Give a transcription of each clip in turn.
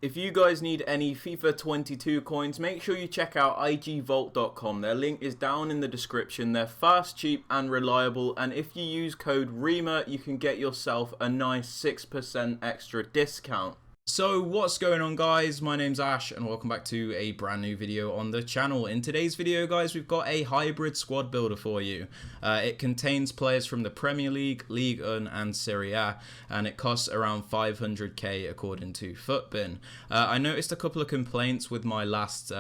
If you guys need any FIFA 22 coins, make sure you check out igvault.com. Their link is down in the description. They're fast, cheap and reliable, and if you use code REMA, you can get yourself a nice 6% extra discount. So what's going on, guys? My name's Ash and welcome back to a brand new video on the channel. In today's video, guys, we've got a hybrid squad builder for you. It contains players from the Premier League, Ligue 1 and Serie A, and it costs around 500k according to Footbin. I noticed a couple of complaints with my last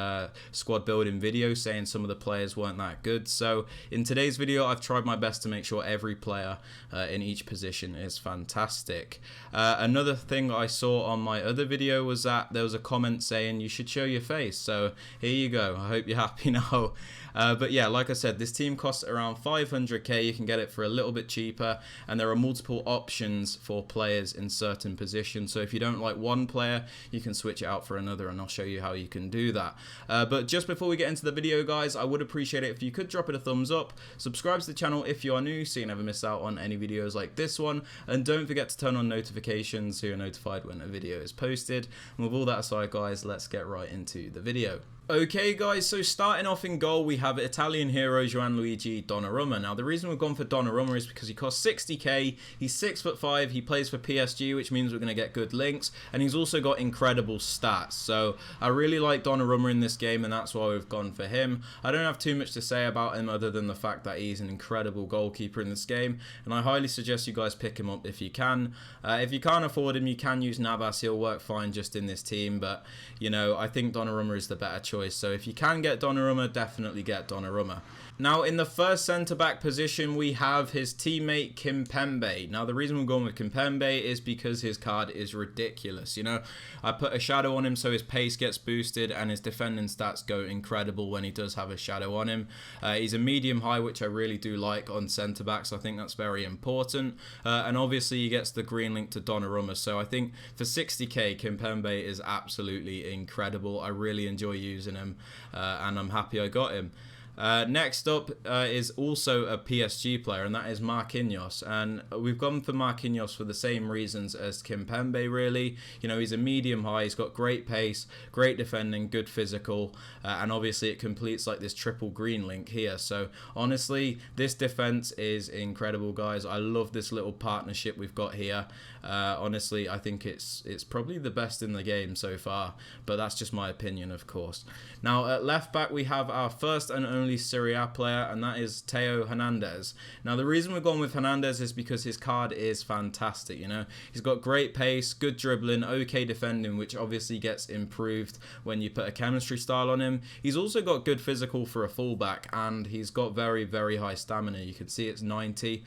squad building video saying some of the players weren't that good. So in today's video, I've tried my best to make sure every player in each position is fantastic. Another thing I saw on my other video was that there was a comment saying you should show your face, so here you go. I hope you're happy now. But yeah, like I said, this team costs around 500k. You can get it for a little bit cheaper, and there are multiple options for players in certain positions. So if you don't like one player, you can switch it out for another, and I'll show you how you can do that. But just before we get into the video, guys, I would appreciate it if you could drop it a thumbs up, subscribe to the channel if you are new so you never miss out on any videos like this one, and don't forget to turn on notifications so you're notified when a video is posted. And with all that aside, guys, let's get right into the video. Okay, guys, so starting off in goal, we have Italian hero Gianluigi Donnarumma. Now, the reason we've gone for Donnarumma is because he costs 60k, he's 6'5", he plays for PSG, which means we're going to get good links, and he's also got incredible stats. So I really like Donnarumma in this game, and that's why we've gone for him. I don't have too much to say about him other than the fact that he's an incredible goalkeeper in this game, and I highly suggest you guys pick him up if you can. If you can't afford him, you can use Navas. He'll work fine just in this team, but, you know, I think Donnarumma is the better choice. So if you can get Donnarumma, definitely get Donnarumma. Now, in the first centre-back position, we have his teammate Kimpembe. Now, the reason we're going with Kimpembe is because his card is ridiculous. You know, I put a shadow on him so his pace gets boosted and his defending stats go incredible when he does have a shadow on him. He's a medium-high, which I really do like on centre-backs. I think that's very important. And obviously, he gets the green link to Donnarumma. So I think for 60k, Kimpembe is absolutely incredible. I really enjoy using him, and I'm happy I got him. Next up is also a PSG player, and that is Marquinhos, and we've gone for Marquinhos for the same reasons as Kimpembe, really. You know, he's a medium high, he's got great pace, great defending, good physical, and obviously it completes like this triple green link here. So honestly, this defense is incredible, guys. I love this little partnership we've got here. Honestly, I think it's probably the best in the game so far, but that's just my opinion, of course. Now at left back, we have our first and only Serie A player, and that is Teo Hernandez. Now, the reason we're going with Hernandez is because his card is fantastic. You know, he's got great pace, good dribbling, okay defending, which obviously gets improved when you put a chemistry style on him. He's also got good physical for a fullback, and he's got very, very high stamina. You can see it's 90.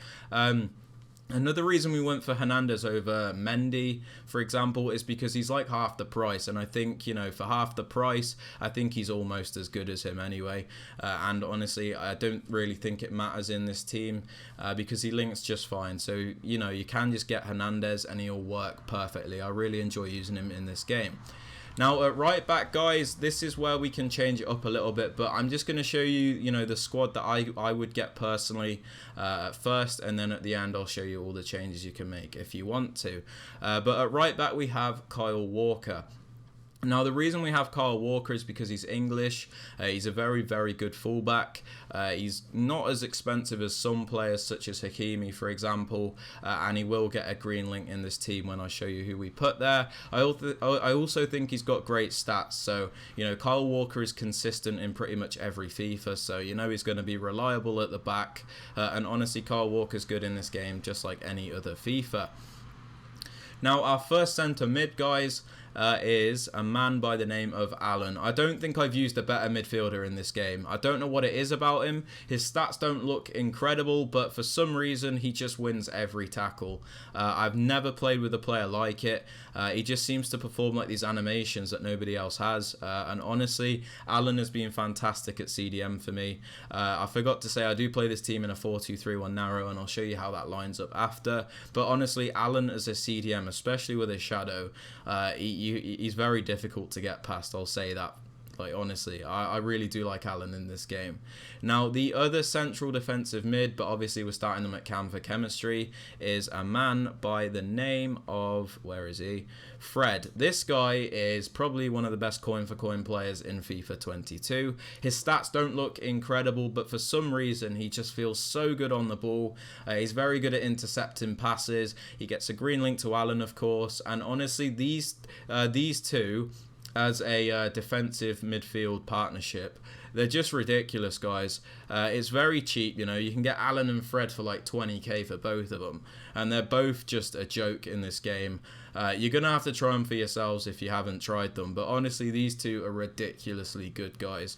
Another reason we went for Hernandez over Mendy, for example, is because he's like half the price, and I think, you know, for half the price, I think he's almost as good as him anyway. And honestly, I don't really think it matters in this team because he links just fine. So, you know, you can just get Hernandez and he'll work perfectly. I really enjoy using him in this game. Now at right back, guys, this is where we can change it up a little bit, but I'm just going to show you, you know, the squad that I would get personally at first, and then at the end I'll show you all the changes you can make if you want to. But at right back we have Kyle Walker. Now, the reason we have Kyle Walker is because he's English. He's a very, very good fullback. He's not as expensive as some players such as Hakimi, for example, and he will get a green link in this team when I show you who we put there. I also think he's got great stats. So, you know, Kyle Walker is consistent in pretty much every FIFA, so you know he's going to be reliable at the back. And honestly, Kyle Walker's good in this game, just like any other FIFA. Now, our first centre mid, guys, is a man by the name of Allan. I don't think I've used a better midfielder in this game. I don't know what it is about him. His stats don't look incredible, but for some reason, he just wins every tackle. I've never played with a player like it. He just seems to perform like these animations that nobody else has. And honestly, Allan has been fantastic at CDM for me. I forgot to say I do play this team in a 4-2-3-1 narrow, and I'll show you how that lines up after. But honestly, Allan as a CDM, especially with his shadow, he's very difficult to get past, I'll say that. Like, honestly, I really do like Allan in this game. Now, the other central defensive mid, but obviously we're starting them at cam for chemistry, is a man by the name of, where is he? Fred. This guy is probably one of the best coin-for-coin players in FIFA 22. His stats don't look incredible, but for some reason, he just feels so good on the ball. He's very good at intercepting passes. He gets a green link to Allan, of course, and honestly, these two, as a defensive midfield partnership, they're just ridiculous, guys. It's very cheap, you know. You can get Allan and Fred for like 20k for both of them, and they're both just a joke in this game. You're gonna have to try them for yourselves if you haven't tried them, but honestly, these two are ridiculously good, guys.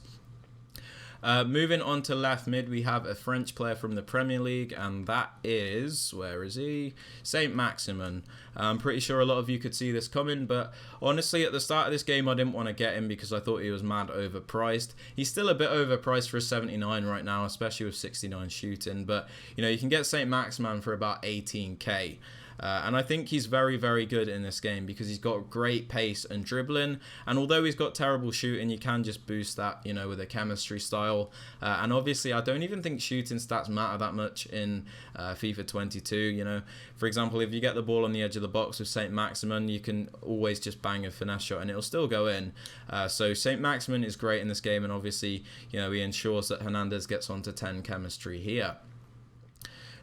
Moving on to left mid, we have a French player from the Premier League, and that is, where is he? Saint-Maximin. I'm pretty sure a lot of you could see this coming, but honestly, at the start of this game, I didn't want to get him because I thought he was mad overpriced. He's still a bit overpriced for a 79 right now, especially with 69 shooting, but you know, you can get Saint-Maximin for about 18k. And I think he's very, very good in this game because he's got great pace and dribbling. And although he's got terrible shooting, you can just boost that, you know, with a chemistry style. And obviously, I don't even think shooting stats matter that much in FIFA 22. You know, for example, if you get the ball on the edge of the box with Saint-Maximin, you can always just bang a finesse shot and it'll still go in. So Saint-Maximin is great in this game. And obviously, you know, he ensures that Hernandez gets onto 10 chemistry here.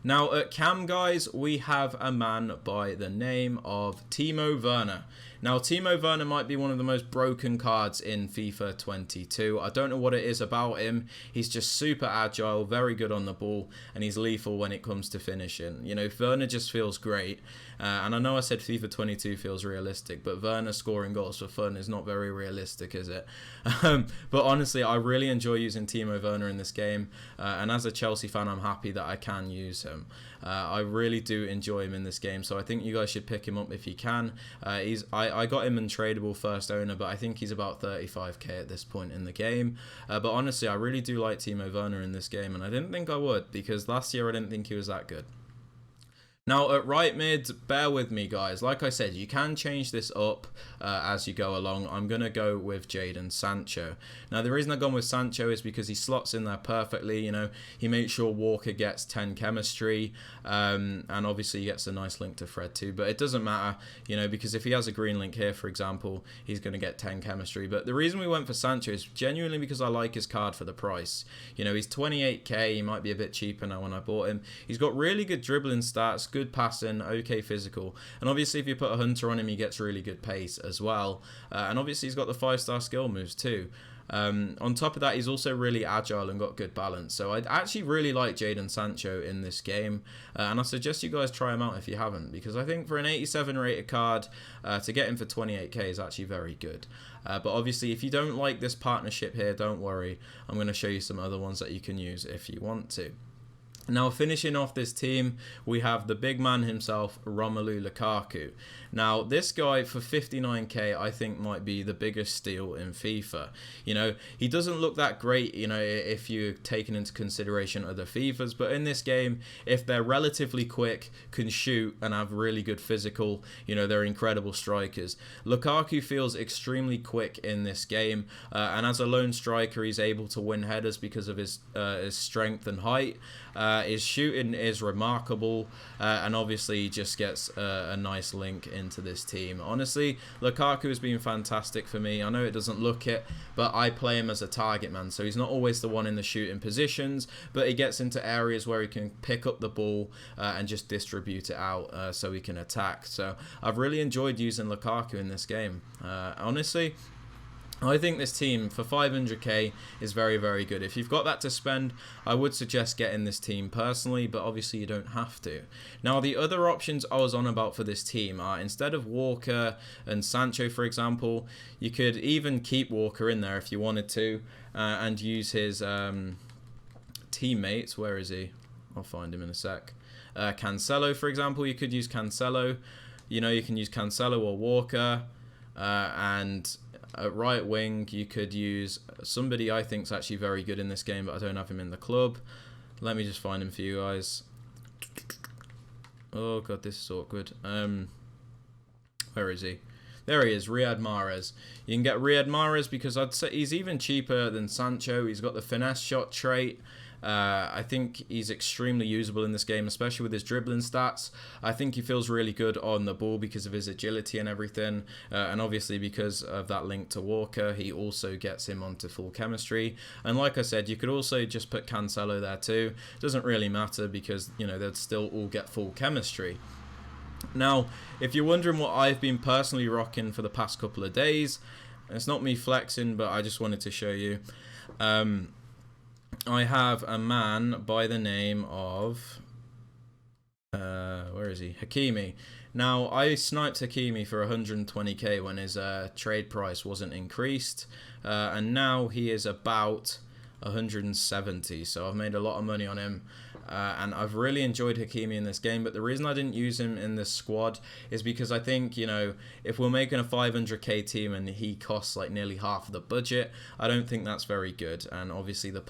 Now, at cam, guys, we have a man by the name of Teemo Werner. Now, Teemo Werner might be one of the most broken cards in FIFA 22. I don't know what it is about him. He's just super agile, very good on the ball, and he's lethal when it comes to finishing. You know, Werner just feels great. And I know I said FIFA 22 feels realistic, but Werner scoring goals for fun is not very realistic, is it? But honestly, I really enjoy using Teemo Werner in this game. And as a Chelsea fan, I'm happy that I can use him. I really do enjoy him in this game, so I think you guys should pick him up if you can. I got him in tradable first owner, but I think he's about 35k at this point in the game. But honestly, I really do like Teemo Werner in this game, and I didn't think I would, because last year I didn't think he was that good. Now, at right mid, bear with me, guys. Like I said, you can change this up as you go along. I'm going to go with Jadon Sancho. Now, the reason I've gone with Sancho is because he slots in there perfectly. You know, he makes sure Walker gets 10 chemistry, and obviously he gets a nice link to Fred too. But it doesn't matter, you know, because if he has a green link here, for example, he's going to get 10 chemistry. But the reason we went for Sancho is genuinely because I like his card for the price. You know, he's 28k. He might be a bit cheaper now when I bought him. He's got really good dribbling stats, good passing, okay physical, and obviously if you put a hunter on him, he gets really good pace as well, and obviously he's got the 5-star skill moves too. On top of that, he's also really agile and got good balance, so I actually really like Jadon Sancho in this game, and I suggest you guys try him out if you haven't, because I think for an 87 rated card, to get him for 28k is actually very good. But obviously, if you don't like this partnership here, don't worry, I'm going to show you some other ones that you can use if you want to. Now, finishing off this team, we have the big man himself, Romelu Lukaku. Now, this guy for 59k, I think might be the biggest steal in FIFA. You know, he doesn't look that great, you know, if you're taking into consideration other FIFAs, but in this game, if they're relatively quick, can shoot, and have really good physical, you know, they're incredible strikers. Lukaku feels extremely quick in this game, and as a lone striker, he's able to win headers because of his strength and height. His shooting is remarkable, and obviously he just gets a nice link into this team. Honestly, Lukaku has been fantastic for me. I know it doesn't look it, but I play him as a target man, so he's not always the one in the shooting positions, but he gets into areas where he can pick up the ball and just distribute it out so he can attack. So I've really enjoyed using Lukaku in this game. Honestly, I think this team for 500k is very, very good. If you've got that to spend, I would suggest getting this team personally, but obviously you don't have to. Now, the other options I was on about for this team are, instead of Walker and Sancho, for example, you could even keep Walker in there if you wanted to, and use his teammates. Where is he? I'll find him in a sec. Cancelo, for example, you could use Cancelo. You know, you can use Cancelo or Walker, and at right wing, you could use somebody I think is actually very good in this game, but I don't have him in the club. Let me just find him for you guys. Oh god, this is awkward. Where is he? There he is, Riyad Mahrez. You can get Riyad Mahrez because I'd say he's even cheaper than Sancho. He's got the finesse shot trait. I think he's extremely usable in this game, especially with his dribbling stats. I think he feels really good on the ball because of his agility and everything. And obviously because of that link to Walker, he also gets him onto full chemistry. And like I said, you could also just put Cancelo there too. Doesn't really matter because, you know, they'd still all get full chemistry. Now, if you're wondering what I've been personally rocking for the past couple of days, it's not me flexing, but I just wanted to show you. I have a man by the name of, where is he? Hakimi. Now, I sniped Hakimi for 120k when his trade price wasn't increased, and now he is about 170, so I've made a lot of money on him. And I've really enjoyed Hakimi in this game, but the reason I didn't use him in this squad is because I think, you know, if we're making a 500k team and he costs like nearly half of the budget, I don't think that's very good. And obviously the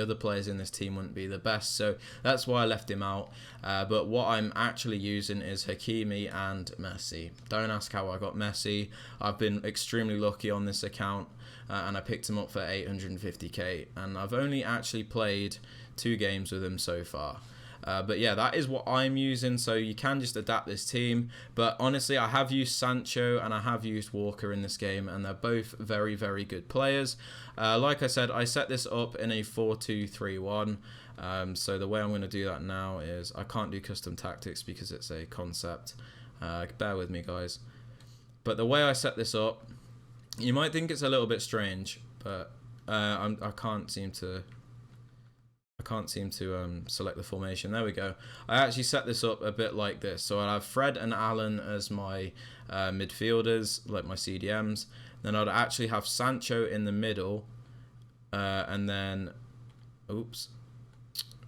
other players in this team wouldn't be the best, so that's why I left him out. But what I'm actually using is Hakimi and Messi. Don't ask how I got Messi. I've been extremely lucky on this account, and I picked him up for 850k, and I've only actually played 2 games with him so far. But yeah, that is what I'm using, so you can just adapt this team. But honestly, I have used Sancho and I have used Walker in this game, and they're both very, very good players. Like I said, I set this up in a 4-2-3-1. So the way I'm going to do that now is, I can't do custom tactics because it's a concept. Bear with me, guys. But the way I set this up, you might think it's a little bit strange, but I can't seem to select the formation. There we go. I actually set this up a bit like this. So I'd have Fred and Allan as my midfielders, like my CDMs. Then I'd actually have Sancho in the middle. And then, oops.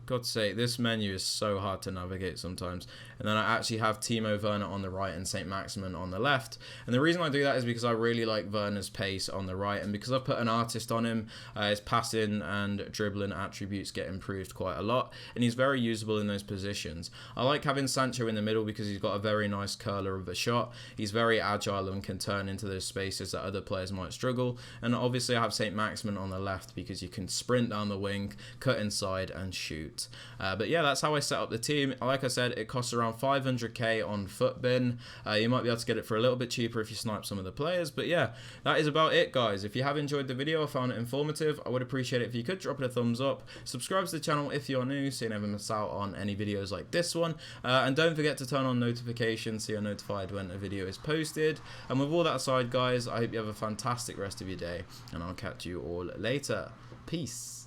God's sake, this menu is so hard to navigate sometimes. And then I actually have Teemo Werner on the right and St. Maximin on the left. And the reason I do that is because I really like Werner's pace on the right, and because I've put an artist on him, his passing and dribbling attributes get improved quite a lot, and he's very usable in those positions. I like having Sancho in the middle because he's got a very nice curler of a shot. He's very agile and can turn into those spaces that other players might struggle. And obviously I have St. Maximin on the left because you can sprint down the wing, cut inside and shoot. But yeah, that's how I set up the team. Like I said, it costs around 500k on Footbin. You might be able to get it for a little bit cheaper if you snipe some of the players. But yeah, that is about it, guys. If you have enjoyed the video or found it informative, I would appreciate it if you could drop it a thumbs up. Subscribe to the channel if you're new so you never miss out on any videos like this one. And don't forget to turn on notifications so you're notified when a video is posted. And with all that aside, guys, I hope you have a fantastic rest of your day, and I'll catch you all later. Peace.